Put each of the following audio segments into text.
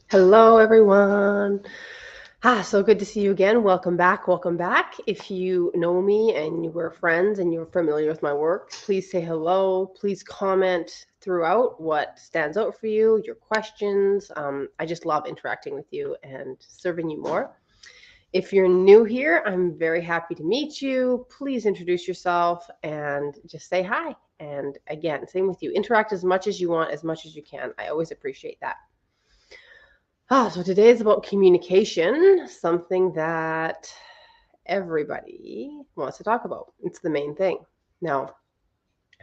Hello, everyone. So good to see you again. Welcome back. Welcome back. If you know me and you were friends and you're familiar with my work, please say hello. Please comment throughout what stands out for you, your questions. I just love interacting with you and serving you more. If you're new here, I'm very happy to meet you. Please introduce yourself and just say hi. And again, same with you. Interact as much as you want, as much as you can. I always appreciate that. So today is about communication, something that everybody wants to talk about. It's the main thing. Now,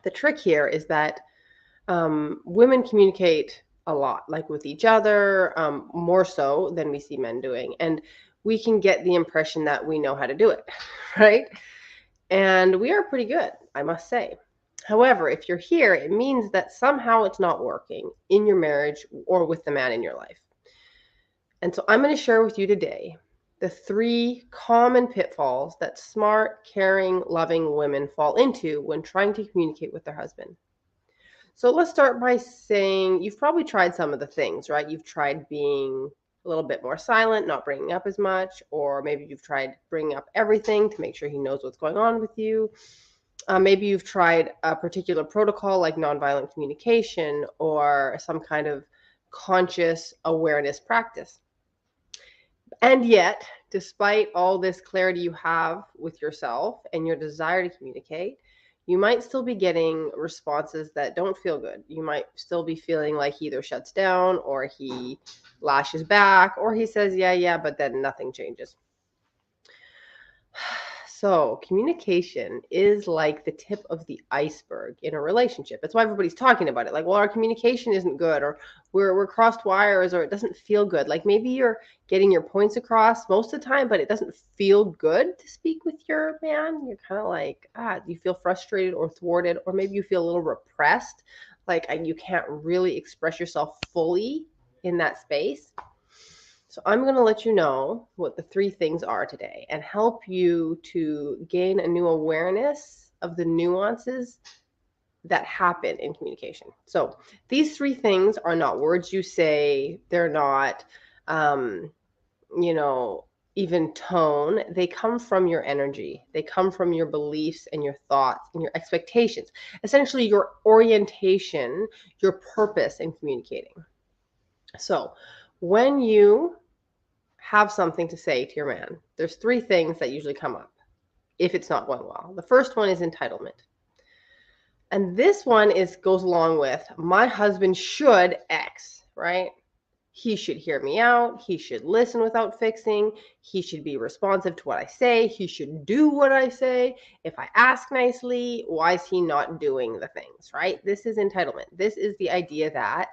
the trick here is that women communicate a lot, like with each other, more so than we see men doing. And we can get the impression that we know how to do it, right? And we are pretty good, I must say. However, if you're here, it means that somehow it's not working in your marriage or with the man in your life. And so I'm going to share with you today the 3 common pitfalls that smart, caring, loving women fall into when trying to communicate with their husband. So let's start by saying you've probably tried some of the things, right? You've tried being a little bit more silent, not bringing up as much, or maybe you've tried bringing up everything to make sure he knows what's going on with you. Maybe you've tried a particular protocol like nonviolent communication or some kind of conscious awareness practice. And yet, despite all this clarity you have with yourself and your desire to communicate, you might still be getting responses that don't feel good. You might still be feeling like he either shuts down or he lashes back or he says, yeah, yeah, but then nothing changes. So, communication is like the tip of the iceberg in a relationship. That's why everybody's talking about it. Like, well, our communication isn't good, or we're crossed wires, or it doesn't feel good. Like maybe you're getting your points across most of the time, but it doesn't feel good to speak with your man. You're kind of like, you feel frustrated or thwarted, or maybe you feel a little repressed, like you can't really express yourself fully in that space. So I'm going to let you know what the 3 things are today and help you to gain a new awareness of the nuances that happen in communication. So these 3 things are not words you say. They're not, um, you know, even tone. They come from your energy. They come from your beliefs and your thoughts and your expectations. Essentially, your orientation, your purpose in communicating. So when you have something to say to your man, there's 3 things that usually come up if it's not going well. The first one is entitlement. And this one goes along with my husband should X, right? He should hear me out. He should listen without fixing. He should be responsive to what I say. He should do what I say. If I ask nicely, why is he not doing the things, right? This is entitlement. This is the idea that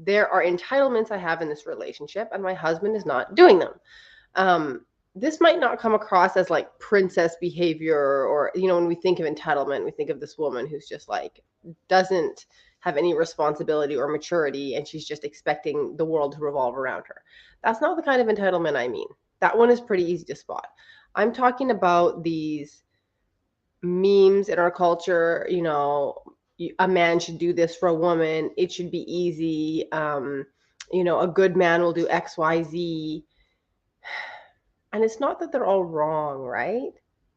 there are entitlements I have in this relationship and my husband is not doing them. This might not come across as like princess behavior, or when we think of entitlement, we think of this woman who's just like doesn't have any responsibility or maturity and she's just expecting the world to revolve around her. That's not the kind of entitlement I mean. That one is pretty easy to spot. I'm talking about these memes in our culture, a man should do this for a woman, it should be easy, a good man will do XYZ. And it's not that they're all wrong, right?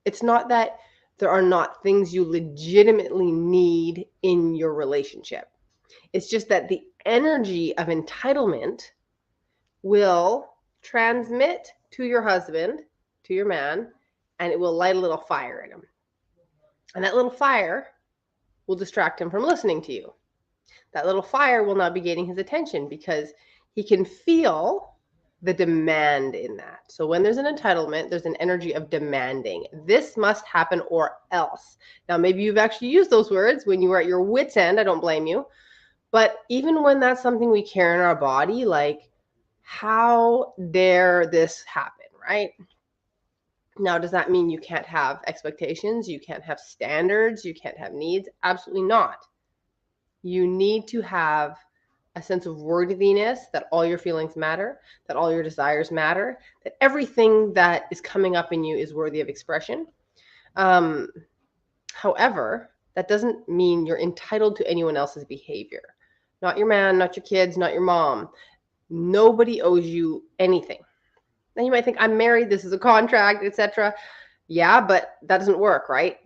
It's not that there are not things you legitimately need in your relationship. It's just that the energy of entitlement will transmit to your husband, to your man, and it will light a little fire in him. And that little fire will distract him from listening to you. That little fire will not be gaining his attention because he can feel the demand in that. So when there's an entitlement, there's an energy of demanding. This must happen or else. Now, maybe you've actually used those words when you were at your wit's end. I don't blame you. But even when that's something we carry in our body, like, how dare this happen, right? Now, does that mean you can't have expectations? You can't have standards? You can't have needs? Absolutely not. You need to have a sense of worthiness, that all your feelings matter, that all your desires matter, that everything that is coming up in you is worthy of expression. Um, However, that doesn't mean you're entitled to anyone else's behavior. Not your man, not your kids, not your mom. Nobody owes you anything. Now you might think, I'm married, this is a contract, etc. Yeah, but that doesn't work, right?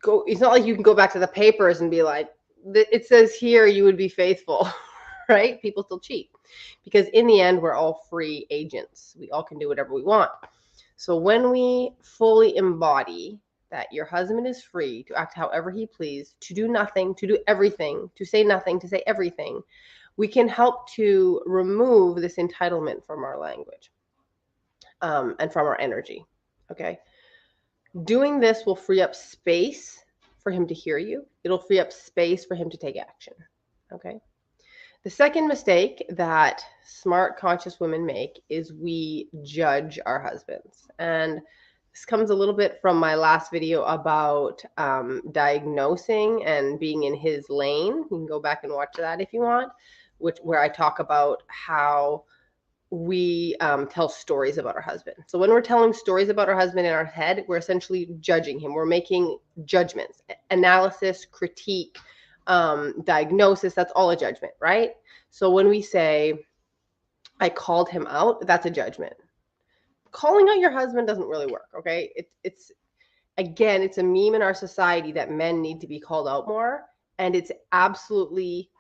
It's not like you can go back to the papers and be like, it says here you would be faithful, right? People still cheat because in the end, we're all free agents. We all can do whatever we want. So when we fully embody that your husband is free to act however he please, to do nothing, to do everything, to say nothing, to say everything, we can help to remove this entitlement from our language and from our energy. Okay. Doing this will free up space for him to hear you. It'll free up space for him to take action. Okay. The second mistake that smart, conscious women make is we judge our husbands. And this comes a little bit from my last video about diagnosing and being in his lane. You can go back and watch that if you want, where I talk about how we tell stories about our husband. So when we're telling stories about our husband in our head, we're essentially judging him. We're making judgments, analysis, critique, diagnosis. That's all a judgment, right? So when we say, I called him out, that's a judgment. Calling out your husband doesn't really work, okay? It's again, it's a meme in our society that men need to be called out more, and it's absolutely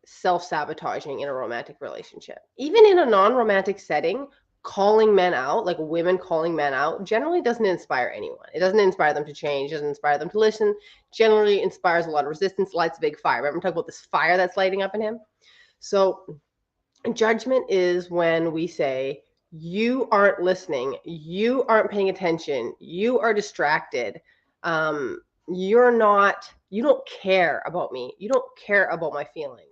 self-sabotaging in a romantic relationship. Even in a non-romantic setting, calling men out, like women calling men out, generally doesn't inspire anyone. It doesn't inspire them to change, doesn't inspire them to listen, generally inspires a lot of resistance, lights a big fire. Remember, I'm talking about this fire that's lighting up in him? So judgment is when we say, you aren't listening, you aren't paying attention, you are distracted, you don't care about me, you don't care about my feelings.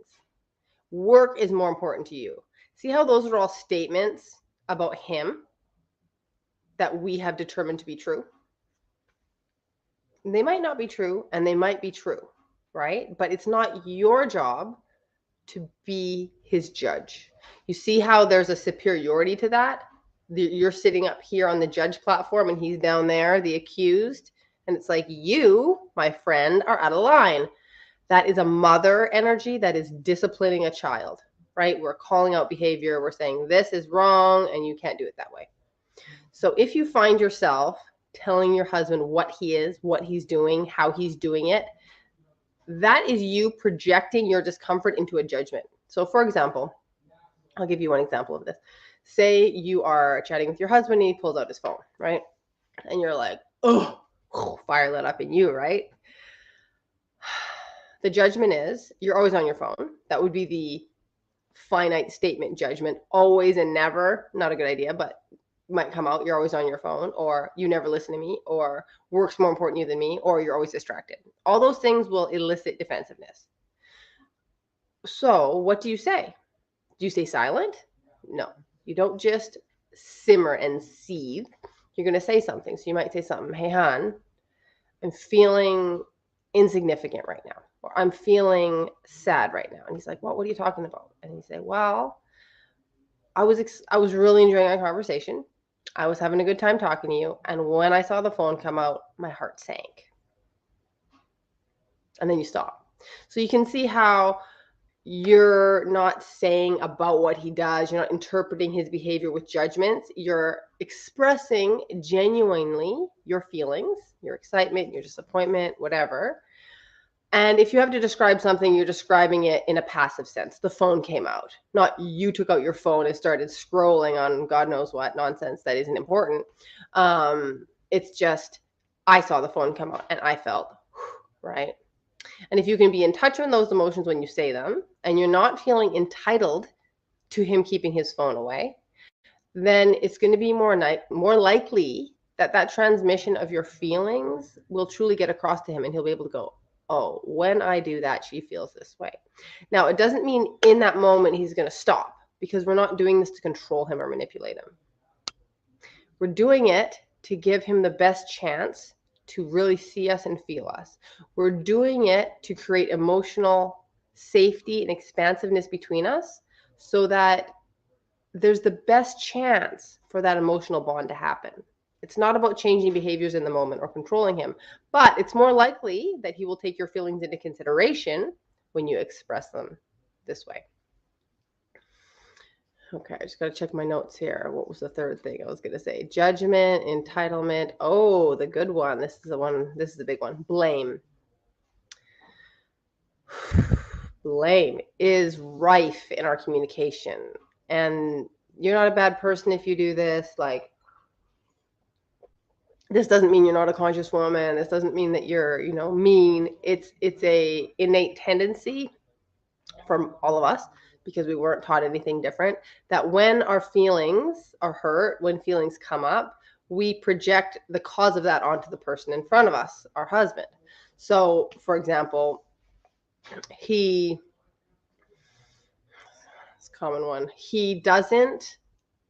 Work is more important to you. See how those are all statements about him that we have determined to be true? They might not be true, and they might be true, right? But it's not your job to be his judge. You see how there's a superiority to that? You're sitting up here on the judge platform, and he's down there, the accused. And it's like, you, my friend, are out of line. That is a mother energy that is disciplining a child, right? We're calling out behavior. We're saying this is wrong and you can't do it that way. So if you find yourself telling your husband what he is, what he's doing, how he's doing it, that is you projecting your discomfort into a judgment. So for example, I'll give you one example of this. Say you are chatting with your husband and he pulls out his phone, right? And you're like, oh, fire lit up in you, right? The judgment is you're always on your phone. That would be the finite statement judgment. Always and never, not a good idea, but might come out. You're always on your phone, or you never listen to me, or work's more important to you than me, or you're always distracted. All those things will elicit defensiveness. So what do you say? Do you stay silent? No, you don't just simmer and seethe. You're going to say something. So you might say something, hey, hon, I'm feeling insignificant right now, or I'm feeling sad right now. And he's like, what are you talking about? And you say, well, I was really enjoying our conversation. I was having a good time talking to you. And when I saw the phone come out, my heart sank. And then you stop. So you can see how you're not saying about what he does. You're not interpreting his behavior with judgments. You're expressing genuinely your feelings, your excitement, your disappointment, whatever. And if you have to describe something, you're describing it in a passive sense. The phone came out, not you took out your phone and started scrolling on God knows what nonsense that isn't important. It's just, I saw the phone come out and I felt, right? And if you can be in touch with those emotions when you say them, and you're not feeling entitled to him keeping his phone away, then it's going to be more likely that transmission of your feelings will truly get across to him, and he'll be able to go, oh, when I do that, she feels this way. Now, it doesn't mean in that moment he's going to stop, because we're not doing this to control him or manipulate him. We're doing it to give him the best chance to really see us and feel us. We're doing it to create emotional safety and expansiveness between us so that there's the best chance for that emotional bond to happen. It's not about changing behaviors in the moment or controlling him, but it's more likely that he will take your feelings into consideration when you express them this way. Okay, I just got to check my notes here. What was the third thing I was going to say? Judgment, entitlement. Oh, the good one. This is the one. This is the big one. Blame. Blame is rife in our communication. And you're not a bad person if you do this. Like, this doesn't mean you're not a conscious woman. This doesn't mean that you're, mean. It's a innate tendency from all of us, because we weren't taught anything different, that when our feelings are hurt, when feelings come up, we project the cause of that onto the person in front of us, our husband. So, for example, it's a common one, he doesn't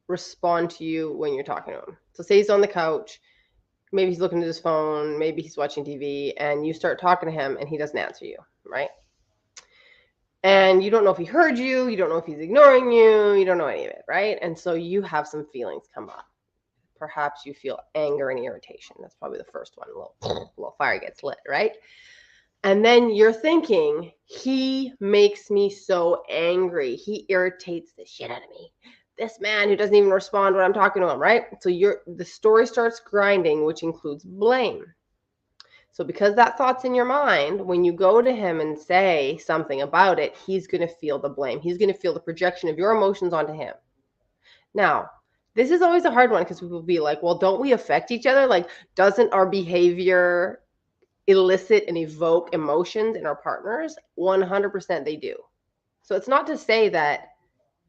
respond to you when you're talking to him. So say he's on the couch, maybe he's looking at his phone, maybe he's watching TV, and you start talking to him and he doesn't answer you, right? And you don't know if he heard you, you don't know if he's ignoring you, you don't know any of it, right? And so you have some feelings come up. Perhaps you feel anger and irritation. That's probably the first one. A little fire gets lit, right? And then you're thinking, he makes me so angry. He irritates the shit out of me. This man who doesn't even respond when I'm talking to him, right? So the story starts grinding, which includes blame. So because that thought's in your mind, when you go to him and say something about it, he's going to feel the blame. He's going to feel the projection of your emotions onto him. Now, this is always a hard one, because people will be like, well, don't we affect each other? Like, doesn't our behavior elicit and evoke emotions in our partners? 100% they do. So it's not to say that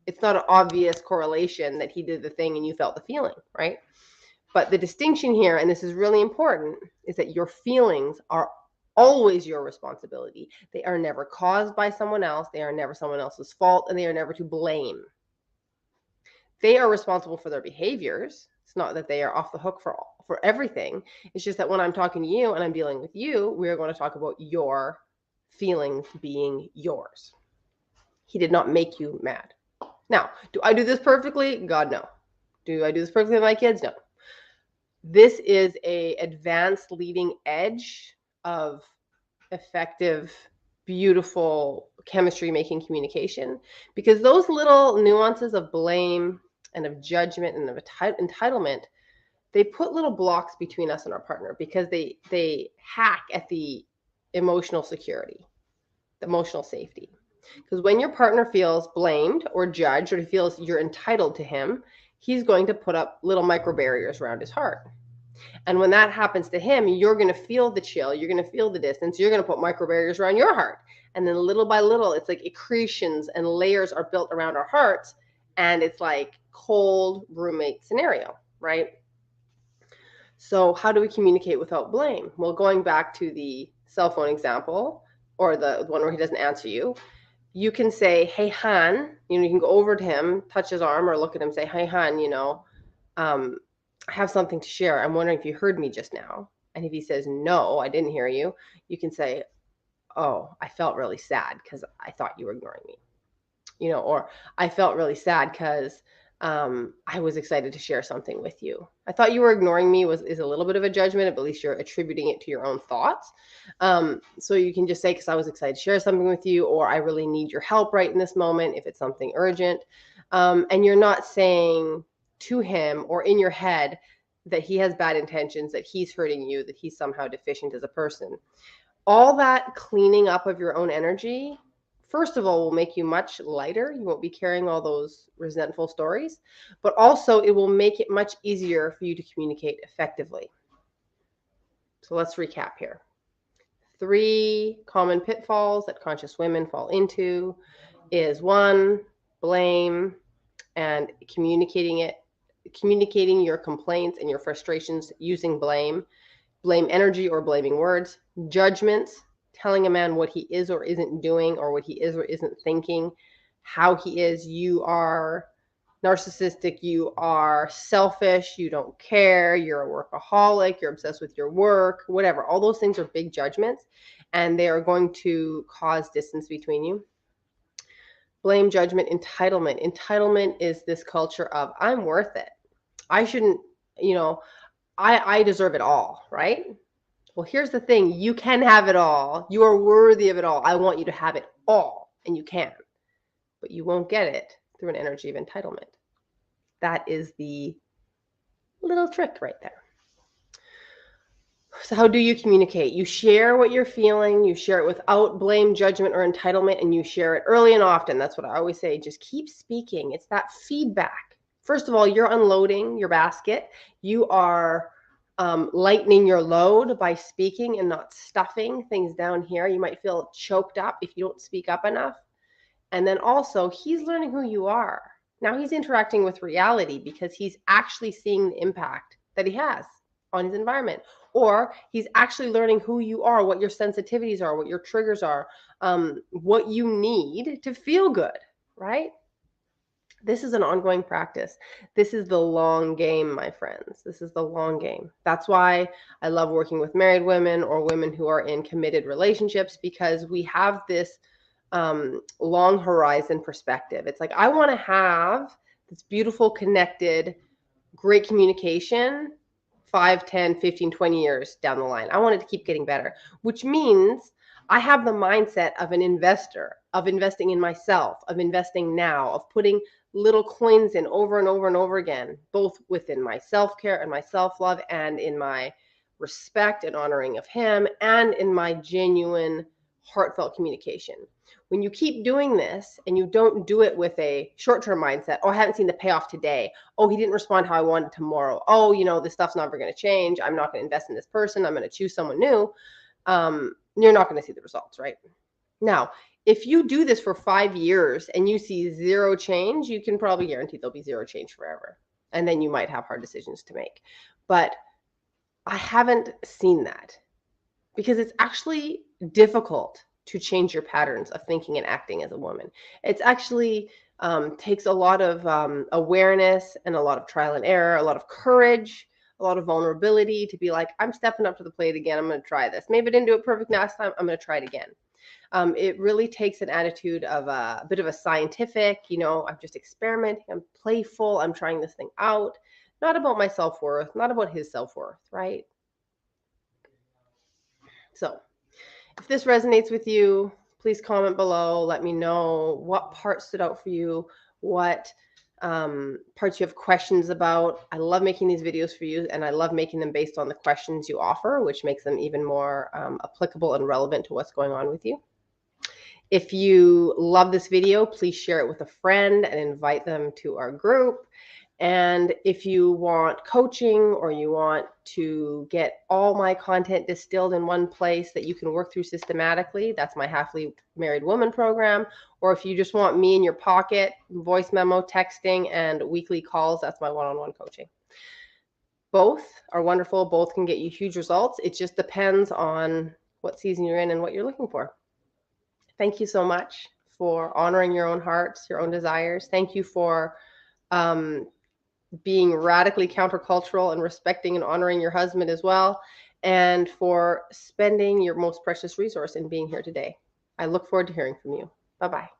it's not an obvious correlation that he did the thing and you felt the feeling, right? But the distinction here, and this is really important, is that your feelings are always your responsibility. They are never caused by someone else. They are never someone else's fault, and they are never to blame. They are responsible for their behaviors. It's not that they are off the hook for everything. It's just that when I'm talking to you and I'm dealing with you, we're going to talk about your feelings being yours. He did not make you mad. Now, do I do this perfectly? God, no. Do I do this perfectly with my kids? No. This is a advanced leading edge of effective, beautiful chemistry making communication, because those little nuances of blame and of judgment and of entitlement, they put little blocks between us and our partner, because they hack at the emotional security, the emotional safety. Because when your partner feels blamed or judged, or he feels you're entitled to him, he's going to put up little micro barriers around his heart. And when that happens to him, you're going to feel the chill, you're going to feel the distance, you're going to put micro barriers around your heart. And then little by little, it's like accretions and layers are built around our hearts. And it's like cold roommate scenario, right? So how do we communicate without blame? Well, going back to the cell phone example, or the one where he doesn't answer you, you can say, hey, hon, you can go over to him, touch his arm, or look at him, say, hey, hon, I have something to share. I'm wondering if you heard me just now. And if he says, no, I didn't hear you, you can say, oh, I felt really sad because I thought you were ignoring me, or I felt really sad because I was excited to share something with you. I thought you were ignoring me is a little bit of a judgment, but at least you're attributing it to your own thoughts. So you can just say, because I was excited to share something with you, or I really need your help right in this moment if it's something urgent. And you're not saying to him or in your head that he has bad intentions, that he's hurting you, that he's somehow deficient as a person. All that cleaning up of your own energy, first of all, will make you much lighter. You won't be carrying all those resentful stories, but also it will make it much easier for you to communicate effectively. So let's recap here. 3 common pitfalls that conscious women fall into is 1, blame, and communicating your complaints and your frustrations using blame energy or blaming words, judgments, telling a man what he is or isn't doing, or what he is or isn't thinking, how he is. You are narcissistic, you are selfish, you don't care, you're a workaholic, you're obsessed with your work, whatever. All those things are big judgments, and they are going to cause distance between you. Blame, judgment, entitlement. Entitlement is this culture of, I'm worth it. I shouldn't, I deserve it all, right? Well, here's the thing. You can have it all. You are worthy of it all. I want you to have it all, and you can. But you won't get it through an energy of entitlement. That is the little trick right there. So how do you communicate? You share what you're feeling, you share it without blame, judgment, or entitlement, and you share it early and often. That's what I always say. Just keep speaking. It's that feedback. First of all, you're unloading your basket. You are lightening your load by speaking and not stuffing things down here. You might feel choked up if you don't speak up enough. And then also, he's learning who you are. Now he's interacting with reality because he's actually seeing the impact that he has on his environment. Or he's actually learning who you are, what your sensitivities are, what your triggers are, what you need to feel good, right? This is an ongoing practice. This is the long game, my friends. This is the long game. That's why I love working with married women or women who are in committed relationships, because we have this long horizon perspective. It's like, I want to have this beautiful, connected, great communication 5, 10, 15, 20 years down the line. I want it to keep getting better, which means I have the mindset of an investor, of investing in myself, of investing now, of putting little coins in over and over and over again, both within my self-care and my self-love, and in my respect and honoring of him, and in my genuine, heartfelt communication. When you keep doing this and you don't do it with a short-term mindset, oh, I haven't seen the payoff today. Oh, he didn't respond how I wanted tomorrow. Oh, this stuff's never going to change. I'm not going to invest in this person. I'm going to choose someone new. You're not going to see the results, right? Now, if you do this for 5 years and you see zero change, you can probably guarantee there'll be zero change forever. And then you might have hard decisions to make. But I haven't seen that, because it's actually difficult to change your patterns of thinking and acting as a woman. It's actually takes a lot of awareness and a lot of trial and error, a lot of courage, a lot of vulnerability to be like, I'm stepping up to the plate again. I'm going to try this. Maybe I didn't do it perfect last time. I'm going to try it again. It really takes an attitude of a bit of a scientific, I'm just experimenting. I'm playful. I'm trying this thing out. Not about my self-worth, not about his self-worth, right? So if this resonates with you, please comment below. Let me know what part stood out for you, what parts you have questions about. I love making these videos for you, and I love making them based on the questions you offer, which makes them even more applicable and relevant to what's going on with you. If you love this video, please share it with a friend and invite them to our group. And if you want coaching, or you want to get all my content distilled in one place that you can work through systematically, that's my Happily Married Woman program. Or if you just want me in your pocket, voice memo, texting, and weekly calls, that's my one-on-one coaching. Both are wonderful. Both can get you huge results. It just depends on what season you're in and what you're looking for. Thank you so much for honoring your own hearts, your own desires. Thank you for being radically countercultural and respecting and honoring your husband as well, and for spending your most precious resource in being here today. I look forward to hearing from you. Bye-bye.